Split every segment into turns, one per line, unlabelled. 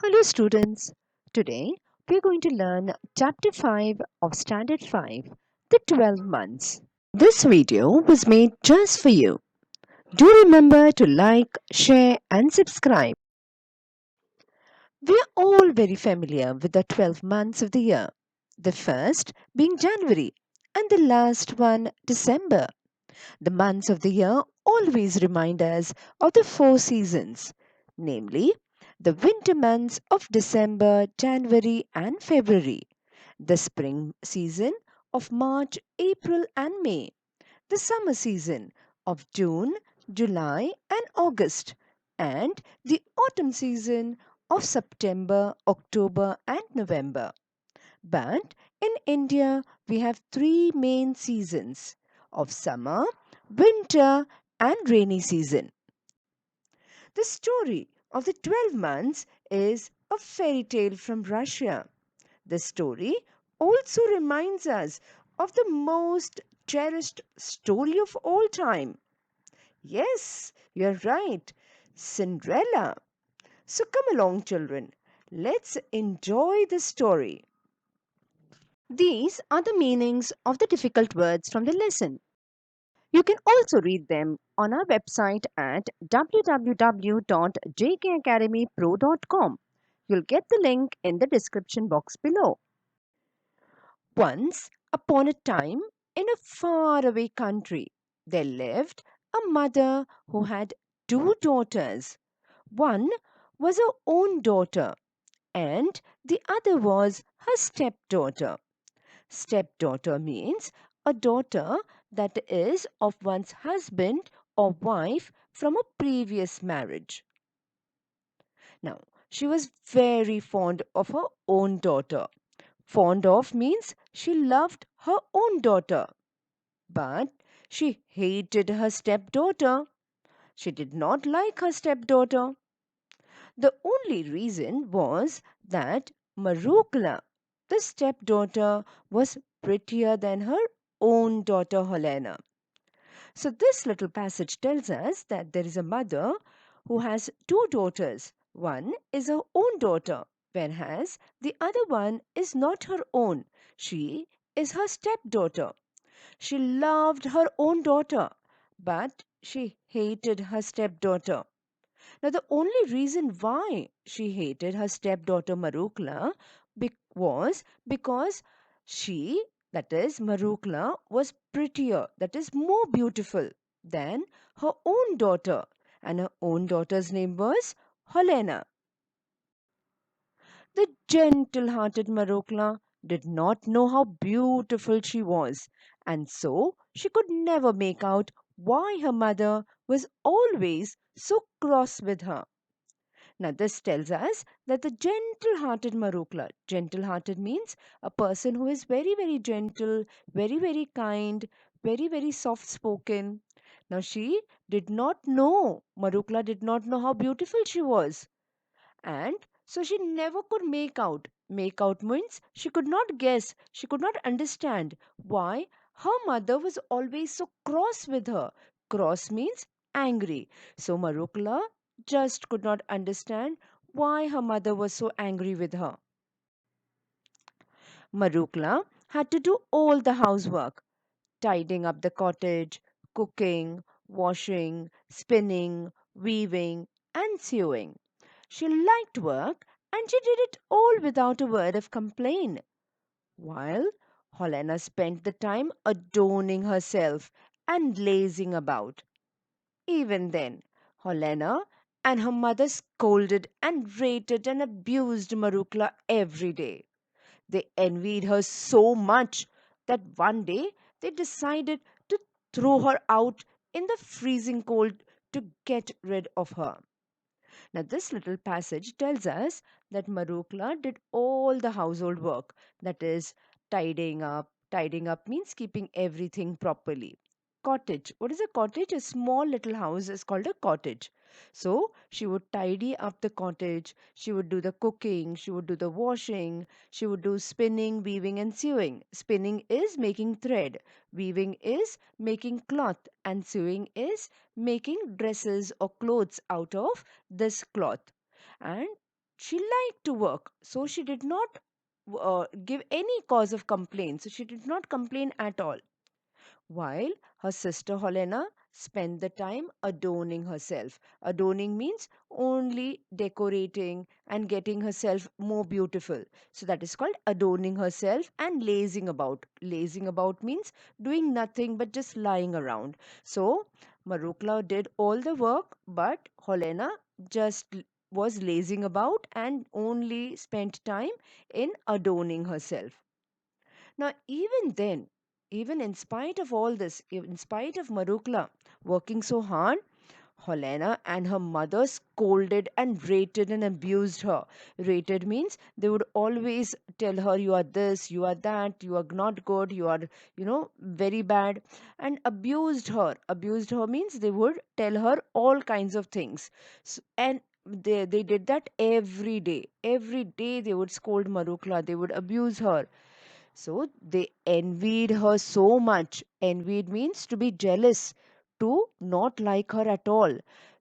Hello students, today we are going to learn chapter 5 of standard 5, the 12 months. This video was made just for you. Do remember to like, share and subscribe. We are all very familiar with the 12 months of the year, the first being January and the last one December. The months of the year always remind us of the four seasons, namely the winter months of December, January, and February, the spring season of March, April, and May, the summer season of June, July, and August, and the autumn season of September, October, and November. But in India, we have three main seasons of summer, winter, and rainy season. The story of the 12 months is a fairy tale from Russia. The story also reminds us of the most cherished story of all time. Yes, you're right, Cinderella. So come along, children. Let's enjoy the story. These are the meanings of the difficult words from the lesson. You can also read them on our website at www.jkacademypro.com. You'll get the link in the description box below. Once upon a time, in a faraway country, there lived a mother who had two daughters. One was her own daughter, and the other was her stepdaughter. Stepdaughter means a daughter that is of one's husband or wife from a previous marriage. Now, she was very fond of her own daughter. Fond of means she loved her own daughter, but she hated her stepdaughter. She did not like her stepdaughter. The only reason was that Marukla, the stepdaughter, was prettier than her own daughter Helena. So, this little passage tells us that there is a mother who has two daughters. One is her own daughter, whereas the other one is not her own. She is her stepdaughter. She loved her own daughter, but she hated her stepdaughter. Now, the only reason why she hated her stepdaughter Marukla was because she, that is, Marukla, was prettier, that is, more beautiful than her own daughter, and her own daughter's name was Helena. The gentle hearted Marukla did not know how beautiful she was, and so she could never make out why her mother was always so cross with her. Now, this tells us that the gentle hearted Marukla, gentle hearted means a person who is very, very gentle, very, very kind, very, very soft spoken. Now, she did not know, Marukla did not know how beautiful she was. And so she never could make out. Make out means she could not guess, she could not understand why her mother was always so cross with her. Cross means angry. So Marukla just could not understand why her mother was so angry with her. Marukla had to do all the housework, tidying up the cottage, cooking, washing, spinning, weaving, and sewing. She liked work and she did it all without a word of complaint, while Helena spent the time adorning herself and lazing about. Even then, Helena and her mother scolded and rated and abused Marukla every day. They envied her so much that one day they decided to throw her out in the freezing cold to get rid of her. Now, this little passage tells us that Marukla did all the household work, that is, tidying up. Tidying up means keeping everything properly. Cottage. What is a cottage? A small little house is called a cottage. So, she would tidy up the cottage, she would do the cooking, she would do the washing, she would do spinning, weaving, and sewing. Spinning is making thread, weaving is making cloth, and sewing is making dresses or clothes out of this cloth. And She liked to work, so she did not give any cause of complaint. So she did not complain at all. While her sister Helena spent the time adorning herself. Adorning means only decorating and getting herself more beautiful. So that is called adorning herself and lazing about. Lazing about means doing nothing but just lying around. So Marukla did all the work, but Helena just was lazing about and only spent time in adorning herself. Now, even then, even in spite of all this, in spite of Marukla working so hard, Helena and her mother scolded and rated and abused her. Rated means they would always tell her, you are this, you are that, you are not good, you are, very bad. And abused her. Abused her means they would tell her all kinds of things. And they did that every day. Every day they would scold Marukla, they would abuse her. So they envied her so much. Envied means to be jealous, to not like her at all.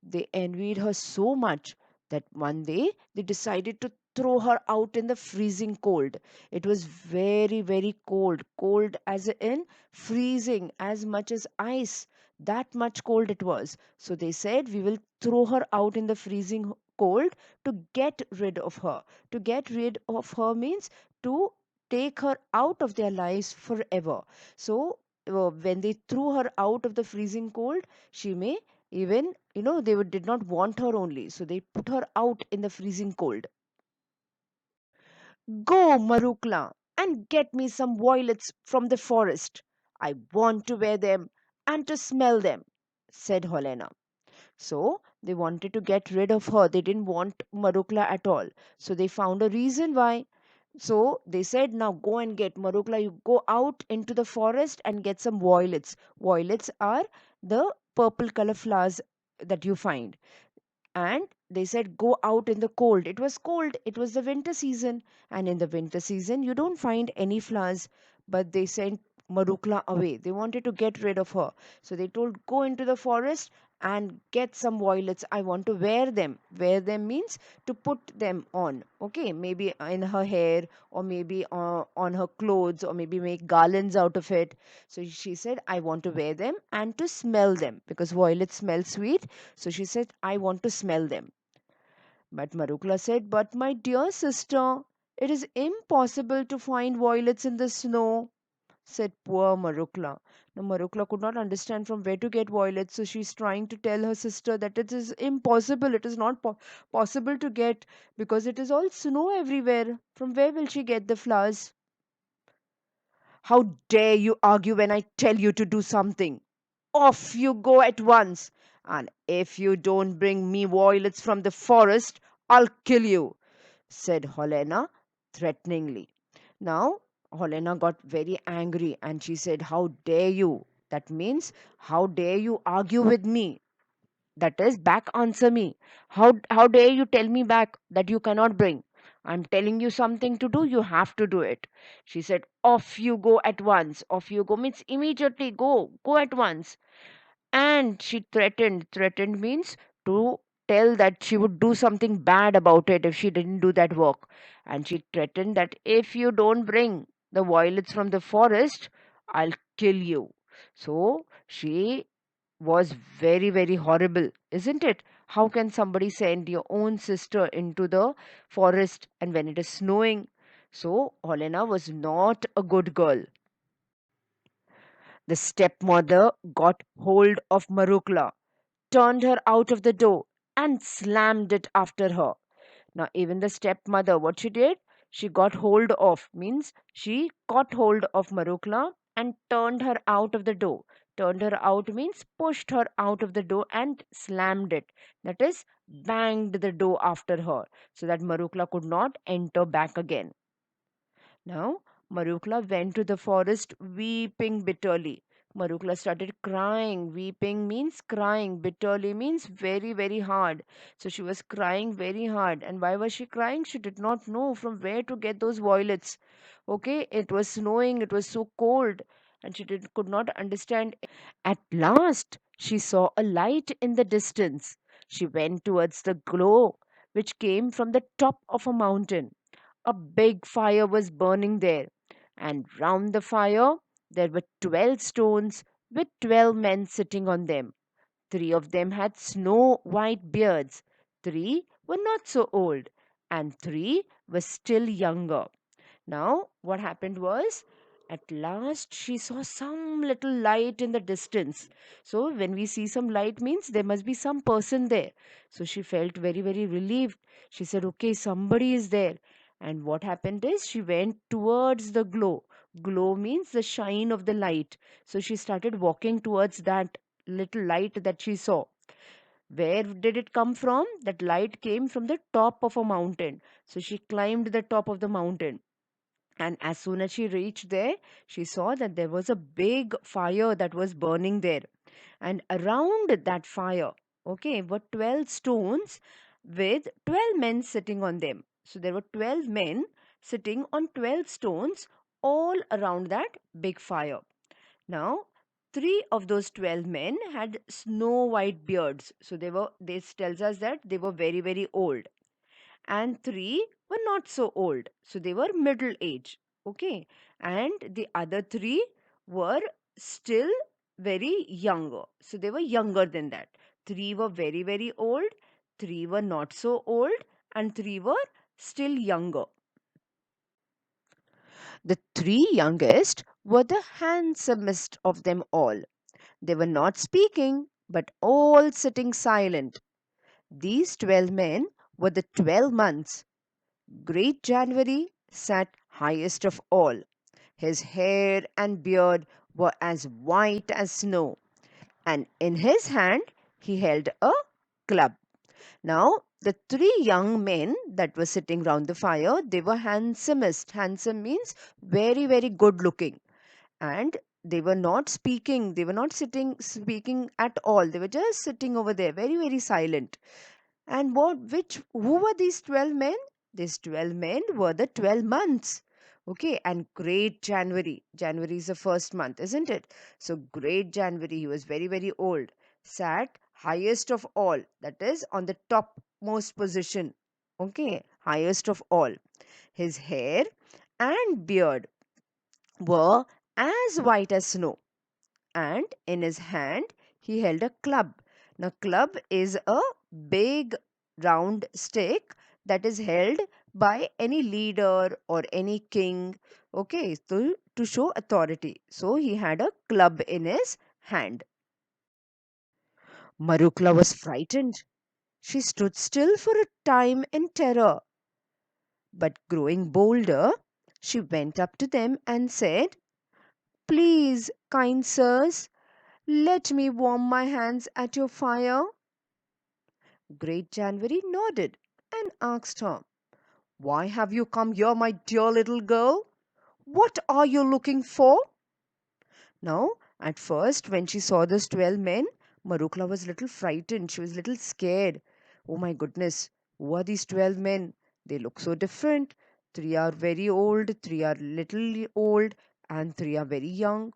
They envied her so much that one day they decided to throw her out in the freezing cold. It was very, very cold. Cold as in freezing, as much as ice. That much cold it was. So they said, we will throw her out in the freezing cold to get rid of her. To get rid of her means to take her out of their lives forever. So, when they threw her out of the freezing cold, she may even, did not want her only. So, they put her out in the freezing cold. Go, Marukla, and get me some violets from the forest. I want to wear them and to smell them, said Helena. So they wanted to get rid of her. They didn't want Marukla at all. So they found a reason why. So they said, now go and get Marukla. You go out into the forest and get some violets. Violets are the purple color flowers that you find. And they said, go out in the cold. It was cold. It was the winter season. And in the winter season, you don't find any flowers. But they sent Marukla away. They wanted to get rid of her. So they told, go into the forest and get some violets. I want to wear them. Wear them means to put them on. Okay, maybe in her hair or maybe on her clothes or maybe make garlands out of it. So she said, I want to wear them and to smell them because violets smell sweet. So she said, I want to smell them. But Marukla said, but my dear sister, it is impossible to find violets in the snow, said poor Marukla. Now, Marukla could not understand from where to get violets, so she's trying to tell her sister that it is impossible, it is not possible to get because it is all snow everywhere. From where will she get the flowers? How dare you argue when I tell you to do something? Off you go at once. And if you don't bring me violets from the forest, I'll kill you, said Helena threateningly. Now, Helena got very angry and she said, how dare you? That means, how dare you argue with me? That is, back answer me. How dare you tell me back that you cannot bring? I'm telling you something to do, you have to do it. She said, off you go at once. Off you go means immediately go at once. And she threatened means to tell that she would do something bad about it if she didn't do that work. And she threatened that if you don't bring the violets from the forest, I'll kill you. So she was very, very horrible, isn't it? How can somebody send your own sister into the forest and when it is snowing? So Helena was not a good girl. The stepmother got hold of Marukla, turned her out of the door, and slammed it after her. Now, even the stepmother, what she did, she got hold of, means she caught hold of Marukla and turned her out of the door. Turned her out means pushed her out of the door and slammed it. That is, banged the door after her so that Marukla could not enter back again. Now, Marukla went to the forest weeping bitterly. Marukla started crying. Weeping means crying. Bitterly means very, very hard. So she was crying very hard. And why was she crying? She did not know from where to get those violets. Okay, it was snowing, it was so cold, and could not understand. At last, she saw a light in the distance. She went towards the glow. which came from the top of a mountain. A big fire was burning there, and round the fire there were 12 stones with 12 men sitting on them. Three of them had snow white beards, three were not so old, and three were still younger. Now, what happened was, at last she saw some little light in the distance. So, when we see some light, means there must be some person there. So, she felt very, very relieved. She said, okay, somebody is there. And what happened is, she went towards the glow. Glow means the shine of the light. So, she started walking towards that little light that she saw. Where did it come from? That light came from the top of a mountain. So, she climbed the top of the mountain, and as soon as she reached there, she saw that there was a big fire that was burning there. And around that fire, okay, were 12 stones with 12 men sitting on them. So there were 12 men sitting on 12 stones all around that big fire. Now, three of those 12 men had snow white beards. So this tells us that they were very, very old, and three were not so old, so they were middle age. Okay, and the other three were still very younger, so they were younger than that. Three were very, very old, three were not so old, and three were still younger. The three youngest were the handsomest of them all. They were not speaking, but all sitting silent. These 12 men were the 12 months. Great January sat highest of all. His hair and beard were as white as snow, and in his hand he held a club. Now, the three young men that were sitting round the fire, they were handsomest. Handsome means very, very good looking. And they were not speaking, they were not sitting speaking at all. They were just sitting over there, very, very silent. And who were these 12 men? These 12 men were the 12 months. Okay, and great January. January is the first month, isn't it? So, great January, he was very, very old, sat highest of all, that is on the topmost position. Okay, highest of all. His hair and beard were as white as snow, and in his hand he held a club. Now, club is a big round stick that is held by any leader or any king, okay, to show authority. So, he had a club in his hand. Marukla was frightened. She stood still for a time in terror, but growing bolder, she went up to them and said, please, kind sirs, let me warm my hands at your fire. Great January nodded and asked her, why have you come here, my dear little girl? What are you looking for? Now, at first, when she saw those 12 men, Marukla was a little frightened. She was a little scared. Oh my goodness, who are these 12 men? They look so different. Three are very old, three are little old, and three are very young.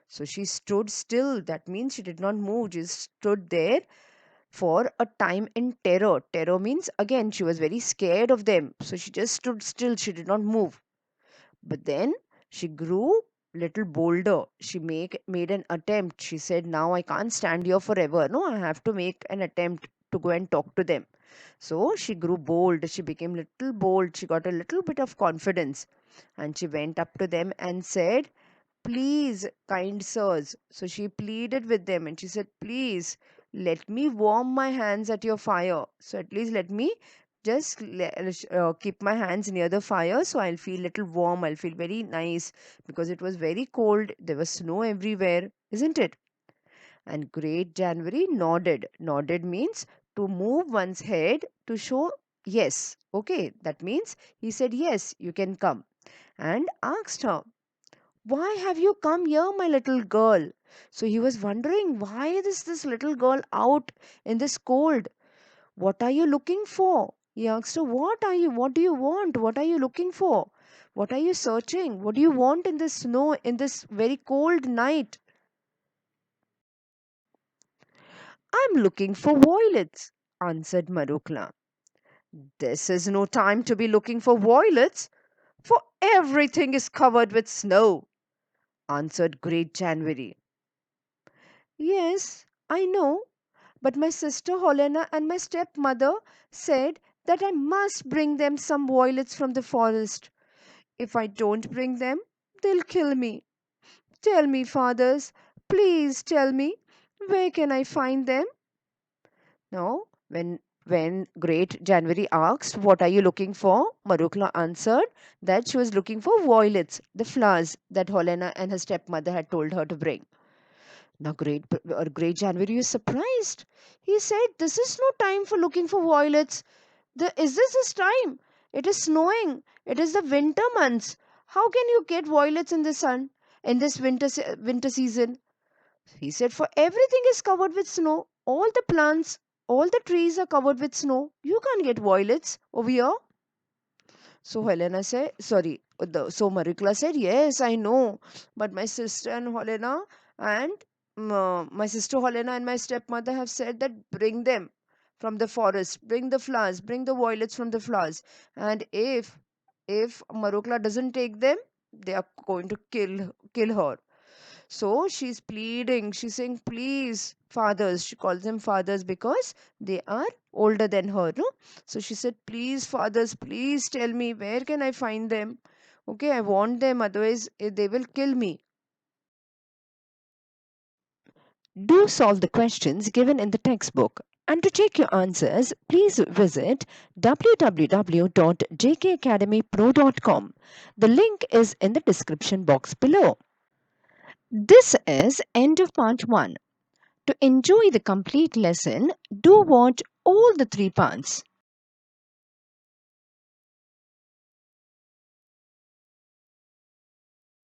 So she stood still. That means she did not move, just stood there for a time in terror. Terror means, again, she was very scared of them. So she just stood still. She did not move. But then she grew little bolder. She made an attempt. She said, now I can't stand here forever. No, I have to make an attempt to go and talk to them. So she grew bold. She became little bold. She got a little bit of confidence. And she went up to them and said, please, kind sirs. So she pleaded with them and she said, please, let me warm my hands at your fire. So at least let me just keep my hands near the fire so I'll feel little warm. I'll feel very nice because it was very cold. There was snow everywhere, isn't it? And Great January nodded. Nodded means to move one's head to show yes. Okay, that means he said, yes, you can come. And asked her, why have you come here, my little girl? So he was wondering, why is this little girl out in this cold? What are you looking for? He asked her, what do you want? What are you looking for? What are you searching? What do you want in this snow, in this very cold night? I'm looking for violets, answered Marukla. This is no time to be looking for violets, for everything is covered with snow, answered Great January. Yes, I know, but my sister Helena and my stepmother said that I must bring them some violets from the forest. If I don't bring them, they'll kill me. Tell me, fathers, please tell me, where can I find them? No, when Great January asked, "What are you looking for?" Marukla answered that she was looking for violets, the flowers that Helena and her stepmother had told her to bring. Now, Great January is surprised. He said, "This is no time for looking for violets. Is this his time? It is snowing. It is the winter months. How can you get violets in the sun in this winter season?" He said, "For everything is covered with snow. All the plants, all the trees are covered with snow. You can't get violets over here." So Helena said, so Marikla said, "Yes, I know. But my sister and Helena and my sister Helena and my stepmother have said that bring them from the forest, bring the flowers, bring the violets from the flowers. And if Marukla doesn't take them, they are going to kill her." So she's pleading, she's saying, "Please, fathers," she calls them fathers because they are older than her, no? So she said, "Please, fathers, please tell me, where can I find them? Okay, I want them, otherwise they will kill me." Do solve the questions given in the textbook. And to check your answers, please visit www.jkacademypro.com. The link is in the description box below. This is end of part 1. To enjoy the complete lesson, do watch all the 3 parts.